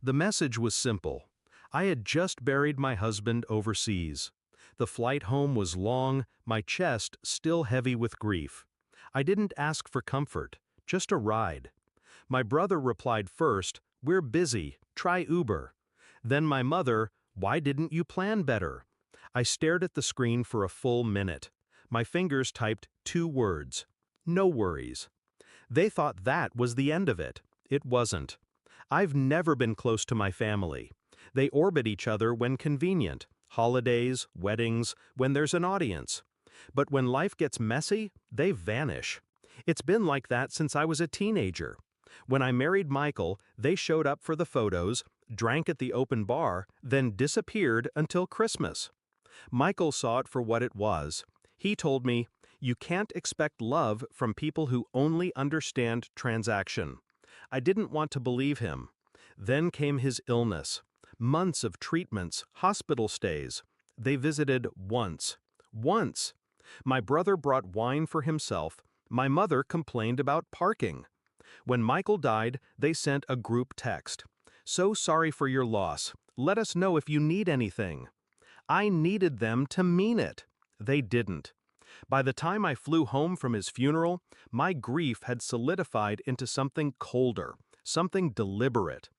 The message was simple. I had just buried my husband overseas. The flight home was long, my chest still heavy with grief. I didn't ask for comfort, just a ride. My brother replied first, "We're busy, try Uber." Then my mother, "Why didn't you plan better?" I stared at the screen for a full minute. My fingers typed 2 words. No worries. They thought that was the end of it. It wasn't. I've never been close to my family. They orbit each other when convenient, holidays, weddings, when there's an audience. But when life gets messy, they vanish. It's been like that since I was a teenager. When I married Michael, they showed up for the photos, drank at the open bar, then disappeared until Christmas. Michael saw it for what it was. He told me, "You can't expect love from people who only understand transaction." I didn't want to believe him. Then came his illness. Months of treatments, hospital stays. They visited once. Once. My brother brought wine for himself. My mother complained about parking. When Michael died, they sent a group text. "So sorry for your loss. Let us know if you need anything." I needed them to mean it. They didn't. By the time I flew home from his funeral, my grief had solidified into something colder, something deliberate.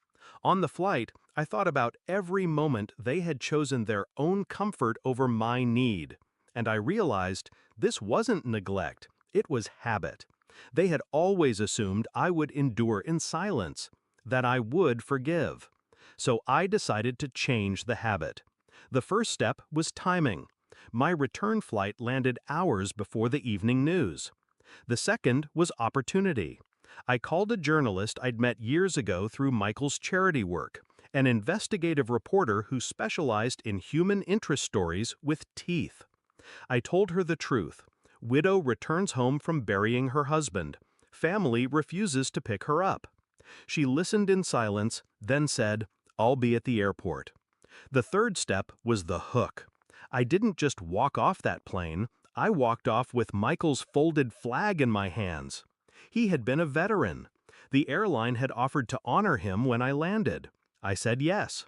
On the flight, I thought about every moment they had chosen their own comfort over my need. And I realized this wasn't neglect, it was habit. They had always assumed I would endure in silence, that I would forgive. So I decided to change the habit. The first step was timing. My return flight landed hours before the evening news. The second was opportunity. I called a journalist I'd met years ago through Michael's charity work, an investigative reporter who specialized in human interest stories with teeth. I told her the truth. Widow returns home from burying her husband. Family refuses to pick her up. She listened in silence, then said, "I'll be at the airport." The third step was the hook. I didn't just walk off that plane, I walked off with Michael's folded flag in my hands. He had been a veteran. The airline had offered to honor him when I landed. I said yes.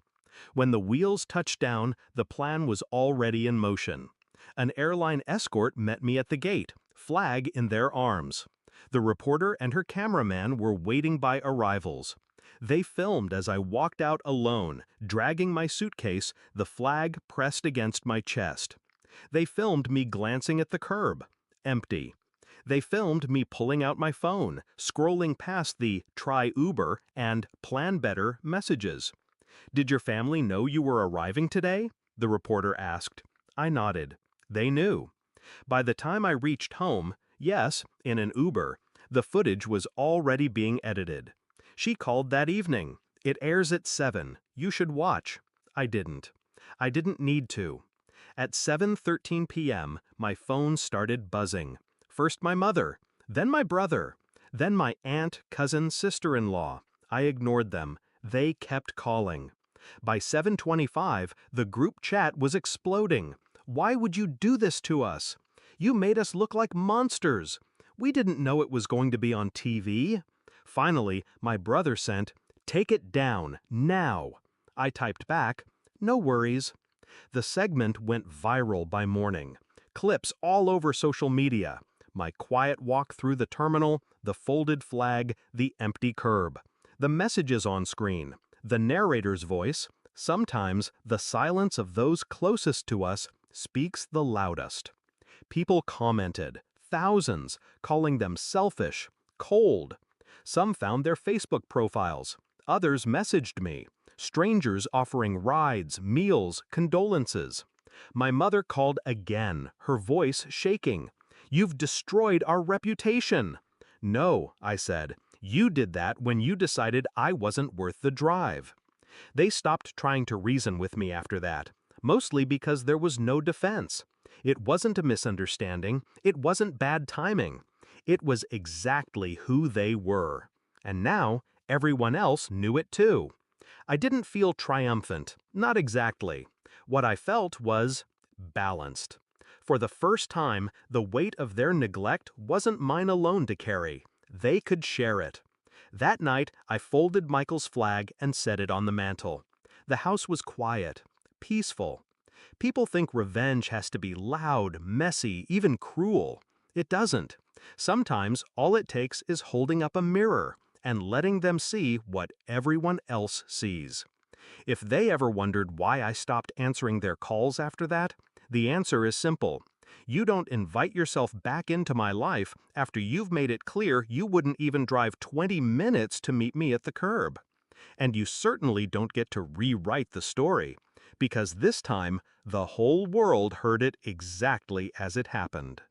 When the wheels touched down, the plan was already in motion. An airline escort met me at the gate, flag in their arms. The reporter and her cameraman were waiting by arrivals. They filmed as I walked out alone, dragging my suitcase, the flag pressed against my chest. They filmed me glancing at the curb. Empty. They filmed me pulling out my phone, scrolling past the "try Uber" and "plan better" messages. "Did your family know you were arriving today?" the reporter asked. I nodded. They knew. By the time I reached home, yes, in an Uber, the footage was already being edited. She called that evening. "It airs at 7. You should watch." I didn't. I didn't need to. At 7:13 p.m., my phone started buzzing. First my mother, then my brother, then my aunt, cousin, sister-in-law. I ignored them. They kept calling. By 7:25, the group chat was exploding. "Why would you do this to us? You made us look like monsters. We didn't know it was going to be on TV." Finally, my brother sent, "Take it down, now." I typed back, "No worries." The segment went viral by morning. Clips all over social media. My quiet walk through the terminal, the folded flag, the empty curb. The messages on screen, the narrator's voice, sometimes the silence of those closest to us speaks the loudest. People commented, thousands, calling them selfish, cold. Some found their Facebook profiles. Others messaged me. Strangers offering rides, meals, condolences. My mother called again, her voice shaking. "You've destroyed our reputation." "No," I said. "You did that when you decided I wasn't worth the drive." They stopped trying to reason with me after that, mostly because there was no defense. It wasn't a misunderstanding. It wasn't bad timing. It was exactly who they were. And now, everyone else knew it too. I didn't feel triumphant, not exactly. What I felt was balanced. For the first time, the weight of their neglect wasn't mine alone to carry. They could share it. That night, I folded Michael's flag and set it on the mantel. The house was quiet, peaceful. People think revenge has to be loud, messy, even cruel. It doesn't. Sometimes all it takes is holding up a mirror and letting them see what everyone else sees. If they ever wondered why I stopped answering their calls after that, the answer is simple. You don't invite yourself back into my life after you've made it clear you wouldn't even drive 20 minutes to meet me at the curb. And you certainly don't get to rewrite the story, because this time, the whole world heard it exactly as it happened.